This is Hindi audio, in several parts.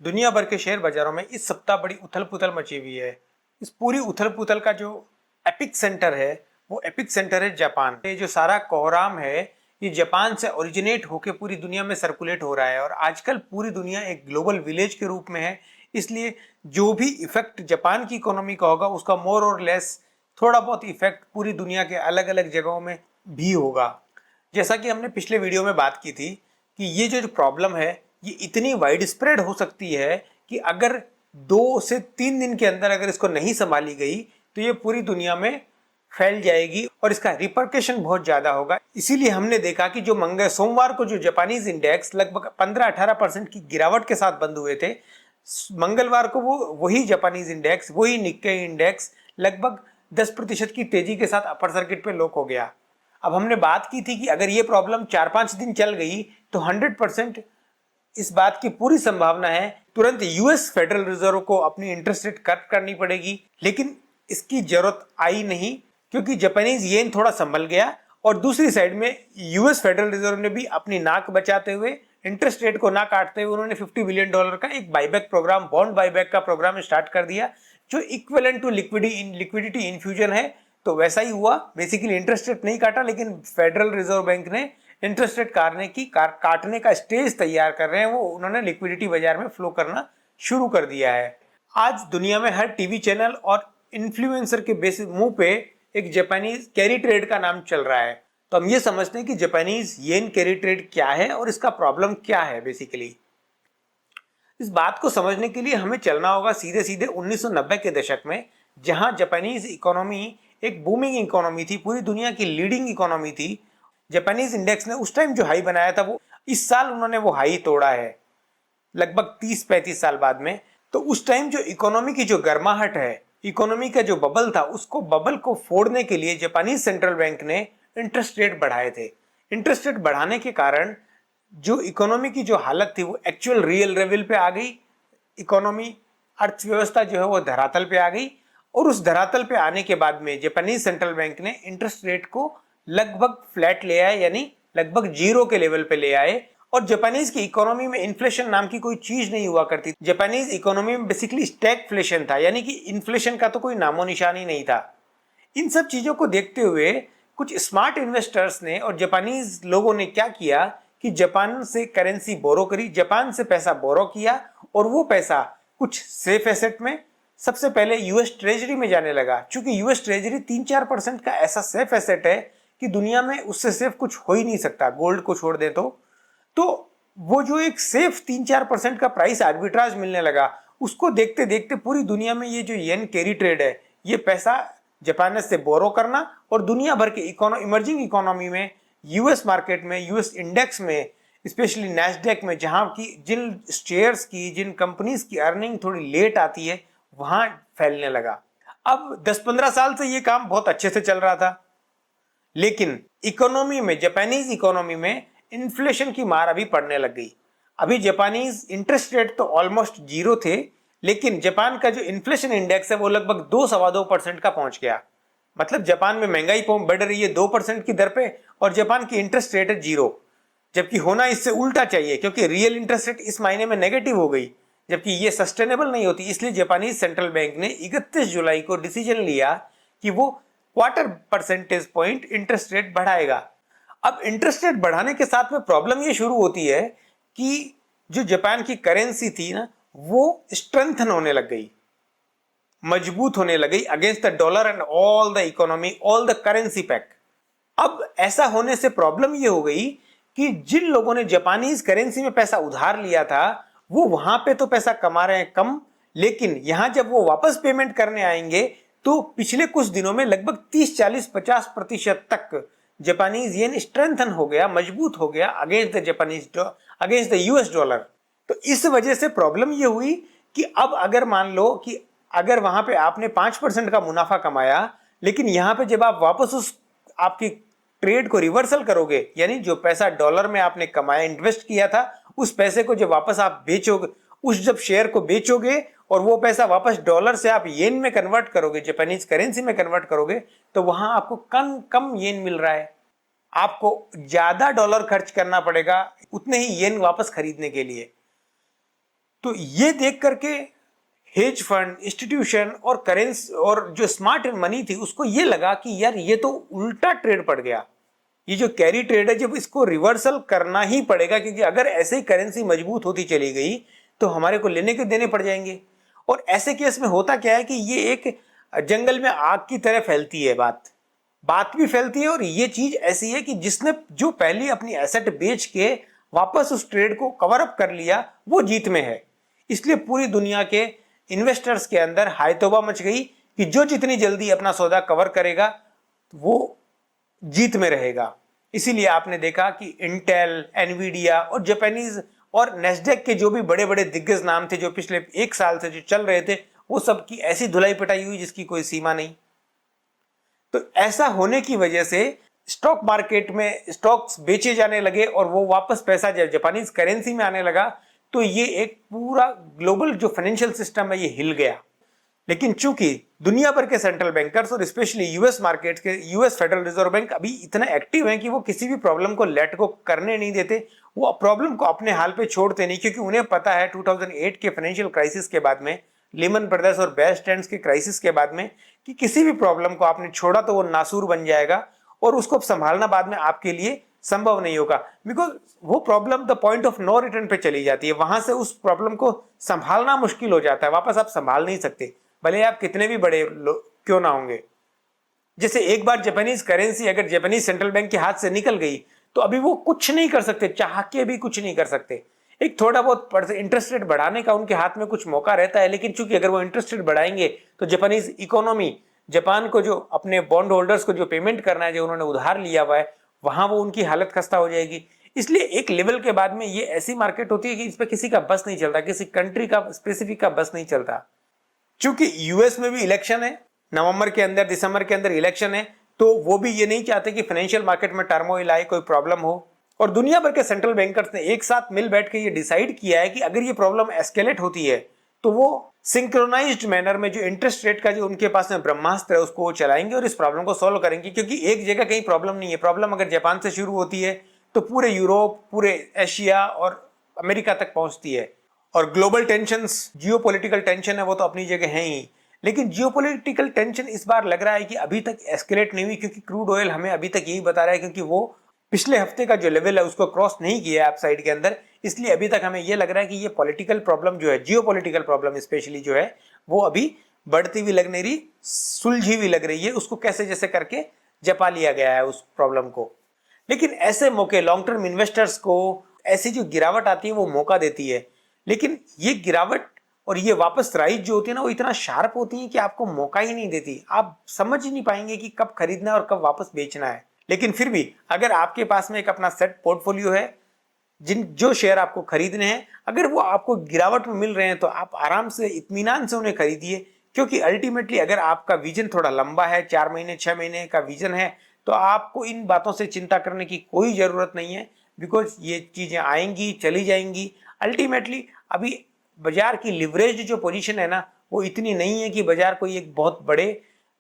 दुनिया भर के शेयर बाजारों में इस सप्ताह बड़ी उथल पुथल मची हुई है। इस पूरी उथल पुथल का जो एपिक सेंटर है वो एपिक सेंटर है जापान। ये जो सारा कोहराम है ये जापान से ओरिजिनेट होकर पूरी दुनिया में सर्कुलेट हो रहा है और आजकल पूरी दुनिया एक ग्लोबल विलेज के रूप में है। इसलिए जो भी इफेक्ट जापान की इकोनॉमी का होगा उसका मोर और लेस थोड़ा बहुत इफेक्ट पूरी दुनिया के अलग अलग जगहों में भी होगा। जैसा कि हमने पिछले वीडियो में बात की थी कि ये जो प्रॉब्लम है ये इतनी वाइड स्प्रेड हो सकती है कि अगर 2 से 3 दिन के अंदर अगर इसको नहीं संभाली गई तो ये पूरी दुनिया में फैल जाएगी और इसका रिपरकेशन बहुत ज्यादा होगा। इसीलिए हमने देखा कि जो सोमवार को जो जापानीज इंडेक्स लगभग 15-18% की गिरावट के साथ बंद हुए थे, मंगलवार को वो वही जापानीज इंडेक्स वही निक्केई इंडेक्स लगभग 10% की तेजी के साथ अपर सर्किट पे लॉक हो गया। अब हमने बात की थी कि अगर ये प्रॉब्लम 4-5 दिन चल गई तो 100% इस बात की पूरी संभावना है तुरंत यूएस फेडरल रिजर्व को अपनी इंटरेस्ट रेट कट करनी पड़ेगी, लेकिन इसकी जरूरत आई नहीं क्योंकि जापानीज येन थोड़ा संभल गया और दूसरी साइड में यूएस फेडरल रिजर्व ने भी अपनी नाक बचाते हुए इंटरेस्ट रेट को ना काटते हुए उन्होंने $50 बिलियन का एक बाईबैक प्रोग्राम, बॉन्ड बाईबैक का प्रोग्राम स्टार्ट कर दिया जो इक्विवेलेंट टू लिक्विडिटी इन्फ्यूजन है। तो वैसा ही हुआ, बेसिकली इंटरेस्ट रेट नहीं काटा लेकिन फेडरल रिजर्व बैंक ने इंटरेस्ट रेट काटने का स्टेज तैयार कर रहे हैं। वो उन्होंने लिक्विडिटी बाजार में फ्लो करना शुरू कर दिया है। आज दुनिया में हर टीवी चैनल और इन्फ्लुएंसर के बेसिस मुंह पे एक जापानीज कैरी ट्रेड का नाम चल रहा है। तो हम ये समझते हैं कि जापानीज येन कैरी ट्रेड क्या है और इसका प्रॉब्लम क्या है। बेसिकली इस बात को समझने के लिए हमें चलना होगा सीधे सीधे 1990 के दशक में, जहां जापानीज इकोनॉमी एक बूमिंग इकोनॉमी थी, पूरी दुनिया की लीडिंग इकोनॉमी थी। जापानीज इंडेक्स ने उस टाइम जो हाई बनाया था वो इस साल उन्होंने वो हाई तोड़ा है लगभग 30-35 साल बाद में। तो उस टाइम जो इकोनॉमी की जो गर्माहट है, इकोनॉमी का जो बबल था, उसको बबल को फोड़ने के लिए जापानीज सेंट्रल बैंक ने इंटरेस्ट रेट बढ़ाए थे। इंटरेस्ट रेट बढ़ाने के कारण जो इकोनॉमी की जो हालत थी वो एक्चुअल रियल लेवल पे आ गई। इकोनॉमी, अर्थव्यवस्था जो है वो धरातल पे आ गई और उस धरातल पे आने के बाद में जापानीज सेंट्रल बैंक ने इंटरेस्ट रेट को लगभग फ्लैट ले आए, यानी लगभग जीरो के लेवल पे ले आए। और जापानीज की इकोनॉमी में इन्फ्लेशन नाम की कोई चीज नहीं हुआ करती। जापानीज इकोनॉमी में बेसिकली स्टैगफ्लेशन था, यानी कि इन्फ्लेशन का तो कोई नामो निशान ही नहीं था। इन सब चीजों को देखते हुए कुछ स्मार्ट इन्वेस्टर्स ने और जापानीज लोगों ने क्या किया कि जापान से करेंसी बोरो करी, जापान से पैसा बोरो किया और वो पैसा कुछ सेफ एसेट में, सबसे पहले यूएस ट्रेजरी में जाने लगा। चूंकि यूएस ट्रेजरी 3-4% का ऐसा सेफ एसेट है कि दुनिया में उससे सेफ कुछ हो ही नहीं सकता, गोल्ड को छोड़ दे तो वो जो एक सेफ 3-4% का प्राइस आर्बिट्राज मिलने लगा, उसको देखते देखते पूरी दुनिया में ये जो येन कैरी ट्रेड है, ये पैसा जापान से बोरो करना और दुनिया भर के इमर्जिंग इकोनॉमी में, यूएस मार्केट में, यूएस इंडेक्स में, स्पेशली नैस्डैक में, जहां की जिन शेयर्स की, जिन कंपनीज की अर्निंग थोड़ी लेट आती है, वहां फैलने लगा। अब 10-15 साल से ये काम बहुत अच्छे से चल रहा था, लेकिन इकोनॉमी में, जापानीज इकोनॉमी में इन्फ्लेशन की मार अभी पड़ने लग गई। अभी जापानीज इंटरेस्ट रेट तो ऑलमोस्ट जीरो थे, लेकिन जापान का जो इन्फ्लेशन इंडेक्स है वो लगभग 2-2.25% का पहुंच गया। मतलब जापान में महंगाई बढ़ रही है 2% की दर पे और जापान की इंटरेस्ट रेट है जीरो, जबकि होना इससे उल्टा चाहिए क्योंकि रियल इंटरेस्ट रेट इस महीने में नेगेटिव हो गई, जबकि ये सस्टेनेबल नहीं होती। इसलिए जापानीज सेंट्रल बैंक ने 31 जुलाई को डिसीजन लिया कि वो 0.25% इंटरेस्ट रेट बढ़ाएगा। अब इंटरेस्ट रेट बढ़ाने के साथ में प्रॉब्लम ये शुरू होती है कि जो जापान की करेंसी थी ना, वो स्ट्रेंथन होने लग गई, मजबूत होने लगी against the dollar and all the economy, all the currency pack. अब ऐसा होने से प्रॉब्लम ये हो गई कि जिन लोगों ने जापानीज करेंसी में पैसा उधार लिया था वो वहां पे तो पैसा कमा रहे हैं कम, लेकिन यहां जब वो वापस पेमेंट करने आएंगे तो पिछले कुछ दिनों में लगभग 30-40-50% तक जापानीज येन स्ट्रेंथन हो गया, मजबूत हो गया अगेंस्ट द यूएस डॉलर। तो इस वजह से प्रॉब्लम ये हुई कि अब अगर मान लो कि अगर वहां पे आपने 5% का मुनाफा कमाया, लेकिन यहां पे जब आप वापस उस आपकी ट्रेड को रिवर्सल करोगे, यानी जो पैसा डॉलर में आपने कमाया, इन्वेस्ट किया था, उस पैसे को जब वापस आप बेचोगे, जब शेयर को बेचोगे और वो पैसा वापस डॉलर से आप येन में कन्वर्ट करोगे, जापानीज करेंसी में कन्वर्ट करोगे, तो वहां आपको कम कम येन मिल रहा है। आपको ज्यादा डॉलर खर्च करना पड़ेगा उतने ही येन वापस खरीदने के लिए। तो ये देख करके हेज फंड, इंस्टीट्यूशन और करेंसी और जो स्मार्ट मनी थी उसको ये लगा कि यार ये तो उल्टा ट्रेड पड़ गया, ये जो कैरी ट्रेड है जब इसको रिवर्सल करना ही पड़ेगा, क्योंकि अगर ऐसे ही करेंसी मजबूत होती चली गई तो हमारे को लेने के देने पड़ जाएंगे। और ऐसे केस में होता क्या है कि ये एक जंगल में आग की तरह फैलती है, बात भी फैलती है। और ये चीज ऐसी है कि जिसने जो पहले अपनी एसेट बेच के वापस उस ट्रेड को कवर अप कर लिया वो जीत में है। इसलिए पूरी दुनिया के इन्वेस्टर्स के अंदर हाय तौबा मच गई कि जो जितनी जल्दी अपना सौदा कवर करेगा वो जीत में रहेगा। इसीलिए आपने देखा कि इंटेल, एनवीडिया और जापानीज और नेस्डेक के जो भी बड़े बड़े दिग्गज नाम थे जो पिछले 1 साल से जो चल रहे थे, वो सब की ऐसी धुलाई पिटाई हुई जिसकी कोई सीमा नहीं। तो ऐसा होने की वजह से स्टॉक मार्केट में स्टॉक्स बेचे जाने लगे और वो वापस पैसा जब जापानीज करेंसी में आने लगा तो ये एक पूरा ग्लोबल जो फाइनेंशियल सिस्टम है ये हिल गया। लेकिन चूंकि दुनिया भर के सेंट्रल बैंकर्स और स्पेशली यूएस मार्केट के यूएस फेडरल रिजर्व बैंक अभी इतना एक्टिव हैं कि वो किसी भी प्रॉब्लम को लेट को करने नहीं देते, वो प्रॉब्लम को अपने हाल पे छोड़ते नहीं, क्योंकि उन्हें पता है 2008 के फाइनेंशियल क्राइसिस के बाद में, लीमन ब्रदर्स और बेयर स्टैंड्स के क्राइसिस के बाद में, कि किसी भी प्रॉब्लम को आपने छोड़ा तो वो नासूर बन जाएगा और उसको संभालना बाद में आपके लिए संभव नहीं होगा, बिकॉज वो problem the point of no return पे चली जाती है। वहां से उस प्रॉब्लम को संभालना मुश्किल हो जाता है, वापस आप संभाल नहीं सकते, भले आप कितने भी बड़े क्यों ना होंगे। जैसे एक बार जापानीज करेंसी अगर जापानीज सेंट्रल बैंक के हाथ से निकल गई तो अभी वो कुछ नहीं कर सकते, चाह के भी कुछ नहीं कर सकते। एक थोड़ा बहुत इंटरेस्ट रेट बढ़ाने का उनके हाथ में कुछ मौका रहता है, लेकिन चूंकि अगर वो इंटरेस्ट रेट बढ़ाएंगे तो जापानीज इकोनॉमी, जापान को जो अपने बॉन्ड होल्डर्स को जो पेमेंट करना है, जो उन्होंने उधार लिया हुआ है, वहां वो उनकी हालत खस्ता हो जाएगी। इसलिए एक लेवल के बाद में ये ऐसी मार्केट होती है कि इस पर किसी का बस नहीं चलता, किसी कंट्री का स्पेसिफिक का बस नहीं चलता। चूंकि यूएस में भी इलेक्शन है, नवंबर के अंदर दिसंबर के अंदर इलेक्शन है, तो वो भी ये नहीं चाहते कि फाइनेंशियल मार्केट में टर्मोइल आए, कोई प्रॉब्लम हो। और दुनिया भर के सेंट्रल बैंकर्स ने एक साथ मिल बैठ के ये डिसाइड किया है कि अगर ये प्रॉब्लम एस्केलेट होती है तो वो सिंक्रोनाइज्ड मैनर में जो इंटरेस्ट रेट का जो उनके पास में ब्रह्मास्त्र है उसको वो चलाएंगे और इस प्रॉब्लम को सॉल्व करेंगे। क्योंकि एक जगह कहीं प्रॉब्लम नहीं है, प्रॉब्लम अगर जापान से शुरू होती है तो पूरे यूरोप, पूरे एशिया और अमेरिका तक पहुंचती है। और ग्लोबल टेंशंस, जियोपॉलिटिकल टेंशन है वो तो अपनी जगह है ही, लेकिन जियोपॉलिटिकल टेंशन इस बार लग रहा है कि अभी तक एस्केलेट नहीं हुई, क्योंकि क्रूड ऑयल हमें अभी तक यही बता रहा है, क्योंकि वो पिछले हफ्ते का जो लेवल है उसको क्रॉस नहीं किया है अपसाइड के अंदर। इसलिए अभी तक हमें ये लग रहा है कि ये पॉलिटिकल प्रॉब्लम जो है, जियोपॉलिटिकल प्रॉब्लम स्पेशली जो है, वो अभी बढ़ती हुई लग नहीं रही, सुलझी हुई लग रही है। उसको कैसे जैसे करके जपा लिया गया है उस प्रॉब्लम को। लेकिन ऐसे मौके लॉन्ग टर्म इन्वेस्टर्स को ऐसी जो गिरावट आती है वो मौका देती है, लेकिन ये गिरावट और ये वापस राइज जो होती है ना वो इतना शार्प होती है कि आपको मौका ही नहीं देती, आप समझ ही नहीं पाएंगे कि कब खरीदना है और कब वापस बेचना है। लेकिन फिर भी अगर आपके पास में एक अपना सेट पोर्टफोलियो है, जो शेयर आपको खरीदने हैं, अगर वो आपको गिरावट में मिल रहे हैं तो आप आराम से इत्मीनान से उन्हें खरीदिए। क्योंकि अल्टीमेटली अगर आपका विजन थोड़ा लंबा है, 4 महीने 6 महीने का विजन है, तो आपको इन बातों से चिंता करने की कोई ज़रूरत नहीं है, बिकॉज ये चीज़ें आएंगी चली जाएंगी। अल्टीमेटली अभी बाजार की लिवरेज जो पोजीशन है ना वो इतनी नहीं है कि बाजार कोई एक बहुत बड़े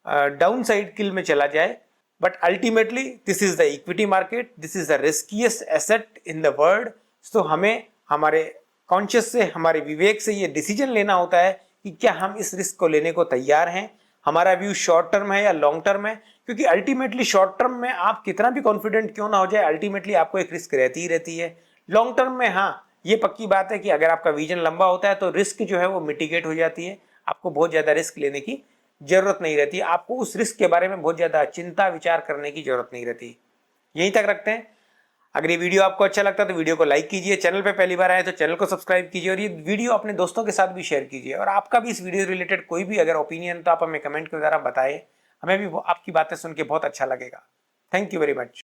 डाउन साइड किल में चला जाए। But ultimately this is the equity market, this is the riskiest asset in the world. तो हमें हमारे कॉन्शियस से, हमारे विवेक से ये डिसीजन लेना होता है कि क्या हम इस रिस्क को लेने को तैयार हैं, हमारा व्यू शॉर्ट टर्म है या लॉन्ग टर्म है। क्योंकि अल्टीमेटली शॉर्ट टर्म में आप कितना भी कॉन्फिडेंट क्यों ना हो जाए, अल्टीमेटली आपको एक रिस्क रहती ही रहती है। लॉन्ग टर्म में हाँ ये पक्की बात है कि अगर आपका विजन लंबा होता है तो रिस्क जो है वो मिटिगेट हो जाती है, आपको बहुत ज़्यादा रिस्क लेने की जरूरत नहीं रहती, आपको उस रिस्क के बारे में बहुत ज़्यादा चिंता विचार करने की जरूरत नहीं रहती। यहीं तक रखते हैं। अगर ये वीडियो आपको अच्छा लगता है तो वीडियो को लाइक कीजिए, चैनल पे पहली बार आए तो चैनल को सब्सक्राइब कीजिए और ये वीडियो अपने दोस्तों के साथ भी शेयर कीजिए। और आपका भी इस वीडियो रिलेटेड कोई भी अगर ओपिनियन तो आप हमें कमेंट के द्वारा बताएं, हमें भी आपकी बातें सुन के बहुत अच्छा लगेगा। Thank you very much.